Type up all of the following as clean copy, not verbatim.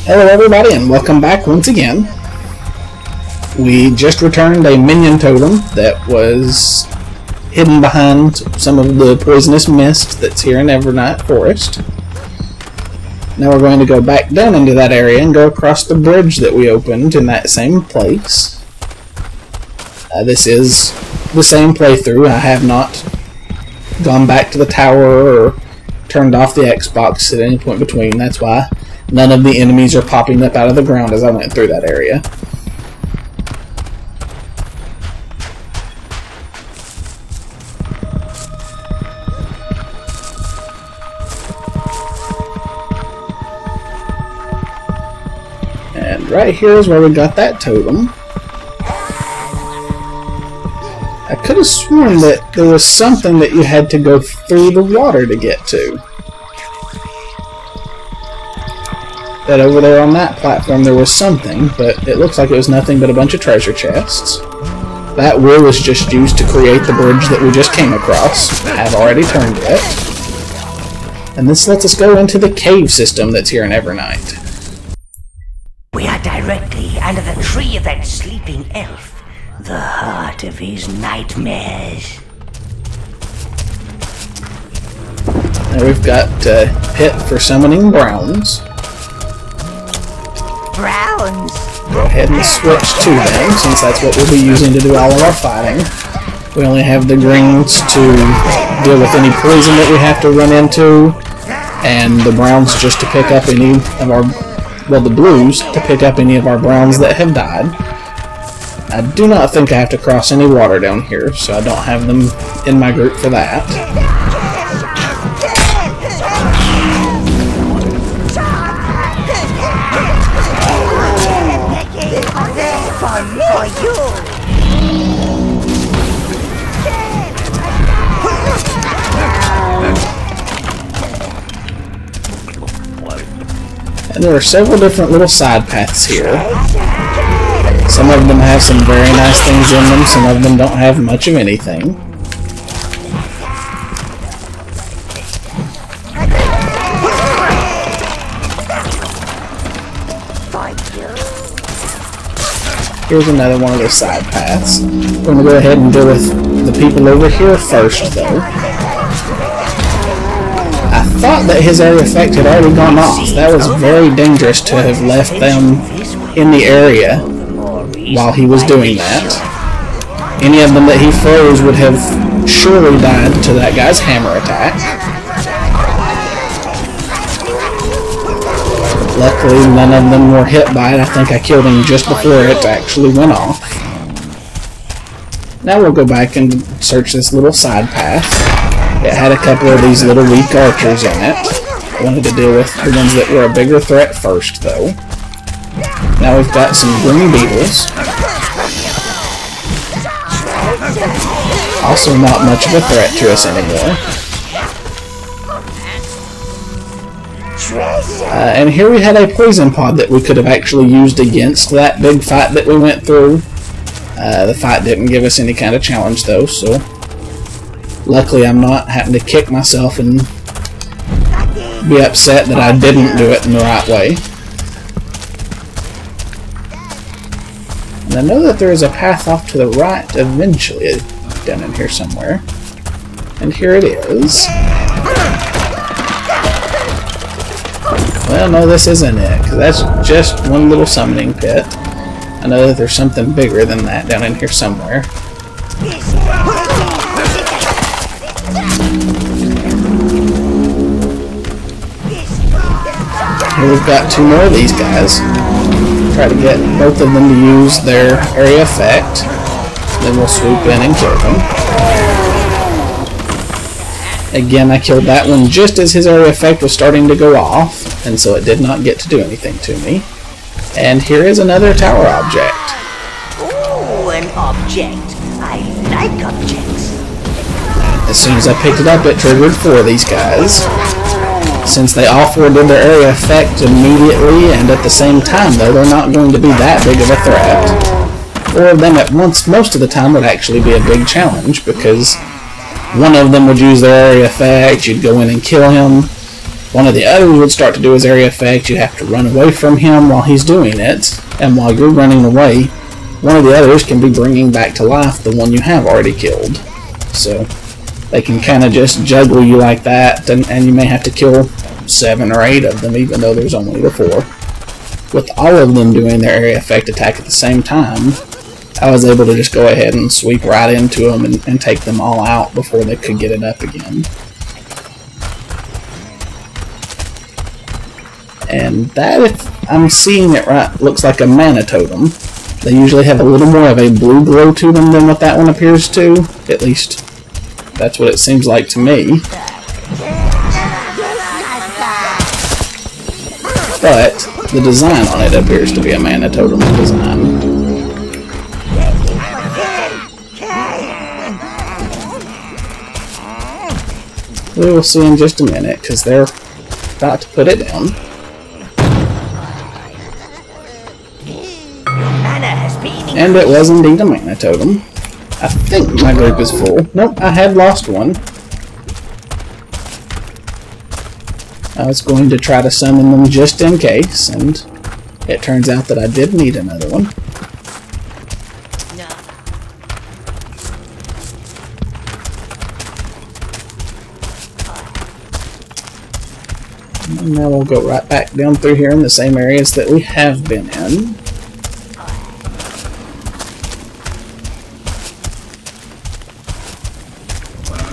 Hello everybody and welcome back once again. We just returned a minion totem that was hidden behind some of the poisonous mist that's here in Evernight Forest. Now we're going to go back down into that area and go across the bridge that we opened in that same place. This is the same playthrough. I have not gone back to the tower or turned off the Xbox at any point between. That's why none of the enemies are popping up out of the ground as I went through that area. And right here is where we got that totem. I could have sworn that there was something that you had to go through the water to get to. That over there on that platform there was something, but it looks like it was nothing but a bunch of treasure chests. That wool was just used to create the bridge that we just came across. I have already turned it. And this lets us go into the cave system that's here in Evernight. We are directly under the tree of that sleeping elf, the heart of his nightmares. Now we've got a pit for summoning browns. Browns! Go ahead and switch to them, since that's what we'll be using to do all of our fighting. We only have the greens to deal with any poison that we have to run into, and the browns just to pick up any of our, well, the blues to pick up any of our browns that have died. I do not think I have to cross any water down here, so I don't have them in my group for that. And there are several different little side paths here. Some of them have some very nice things in them, some of them don't have much of anything. Here's another one of those side paths. We're going to go ahead and deal with the people over here first, though. I thought that his area effect had already gone off. That was very dangerous to have left them in the area while he was doing that. Any of them that he froze would have surely died to that guy's hammer attack. Luckily, none of them were hit by it. I think I killed him just before it actually went off. Now we'll go back and search this little side path. It had a couple of these little weak archers in it. I wanted to deal with the ones that were a bigger threat first, though. Now we've got some green beetles. Also not much of a threat to us anymore. And here we had a poison pod that we could have actually used against that big fight that we went through. The fight didn't give us any kind of challenge though, so luckily I'm not having to kick myself and be upset that I didn't do it in the right way. And I know that there is a path off to the right eventually down in here somewhere. And here it is. Well, no, this isn't it, because that's just one little summoning pit. I know that there's something bigger than that down in here somewhere. Here we've got two more of these guys. Try to get both of them to use their area effect. Then we'll swoop in and kill them. Again, I killed that one just as his area effect was starting to go off, and so it did not get to do anything to me. And here is another tower object. Ooh, an object. I like objects. As soon as I picked it up, it triggered 4 of these guys. Since they all 4 did their area effect immediately and at the same time, though, they're not going to be that big of a threat. 4 of them at once most of the time would actually be a big challenge, because one of them would use their area effect, you'd go in and kill him, one of the others would start to do his area effect. You have to run away from him while he's doing it, and while you're running away, one of the others can be bringing back to life the one you have already killed. So they can kind of just juggle you like that, and you may have to kill 7 or 8 of them, even though there's only the 4. With all of them doing their area effect attack at the same time, I was able to just go ahead and sweep right into them and take them all out before they could get it up again. And that, if I'm seeing it right, looks like a mana totem. They usually have a little more of a blue glow to them than what that one appears to. At least, that's what it seems like to me. But the design on it appears to be a mana totem design. We will see in just a minute, because they're about to put it down. And it was indeed a mana totem. I think my group is full. Nope, I had lost one. I was going to try to summon them just in case, and it turns out that I did need another one. And now we'll go right back down through here in the same areas that we have been in.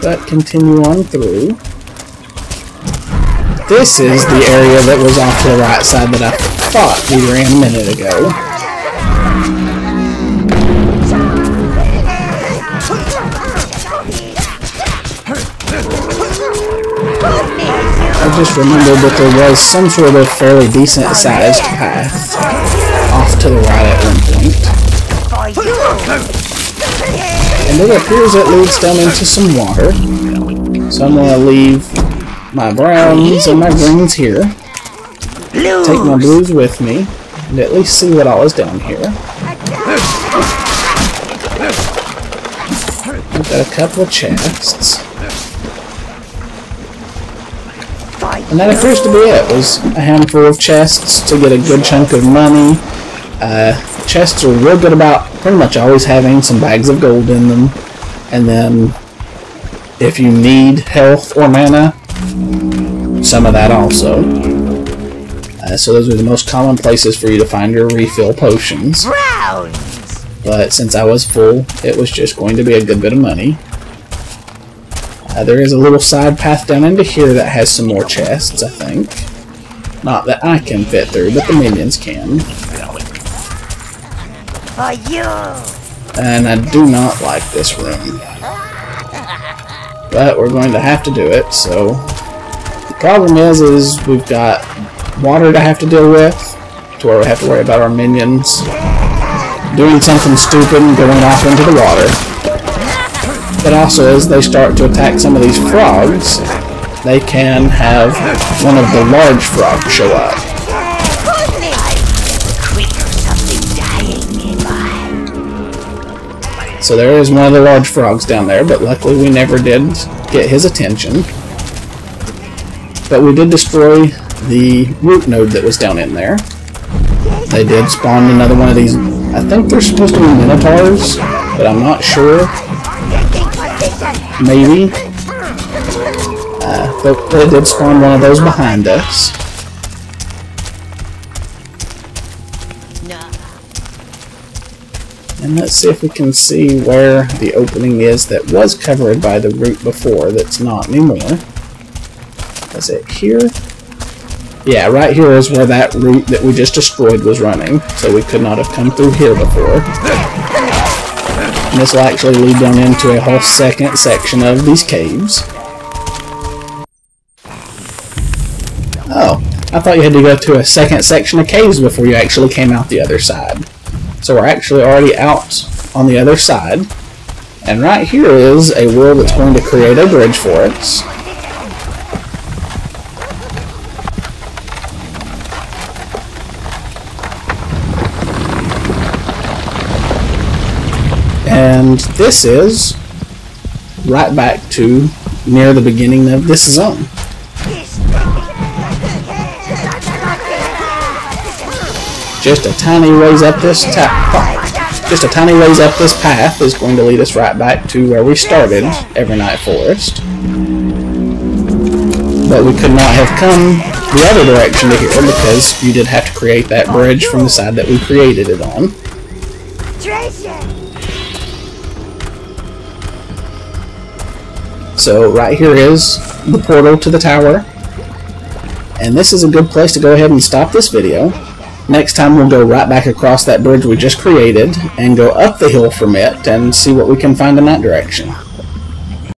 But continue on through. This is the area that was off to the right side that I thought we were in a minute ago. I just remembered that there was some sort of fairly decent sized path off to the right at one point. And it appears it leads down into some water. So I'm going to leave my browns and my greens here. Take my blues with me, and at least see what all is down here. I've got a couple of chests. And that appears to be it. It was a handful of chests to get a good chunk of money. Chests are real good about pretty much always having some bags of gold in them. And then, if you need health or mana, some of that also. So those are the most common places for you to find your refill potions. But since I was full, it was just going to be a good bit of money. There is a little side path down into here that has some more chests, I think. Not that I can fit through, but the minions can. And I do not like this room. But we're going to have to do it, so... The problem is we've got water to have to deal with, to where we have to worry about our minions doing something stupid and going off into the water. But also, as they start to attack some of these frogs, they can have one of the large frogs show up. So there is one of the large frogs down there, but luckily we never did get his attention. But we did destroy the root node that was down in there. They did spawn another one of these. I think they're supposed to be minotaurs, but I'm not sure. Maybe. But they did spawn one of those behind us. And let's see if we can see where the opening is that was covered by the root before that's not anymore. Is it here? Yeah, right here is where that root that we just destroyed was running, so we could not have come through here before. And this will actually lead down into a whole second section of these caves. Oh, I thought you had to go to a second section of caves before you actually came out the other side. So we're actually already out on the other side. And right here is a world that's going to create a bridge for us. And this is right back to near the beginning of this zone. just a tiny ways up this path is going to lead us right back to where we started Evernight Forest. But we could not have come the other direction to here because you did have to create that bridge from the side that we created it on. So right here is the portal to the tower. And this is a good place to go ahead and stop this video. Next time we'll go right back across that bridge we just created and go up the hill from it and see what we can find in that direction.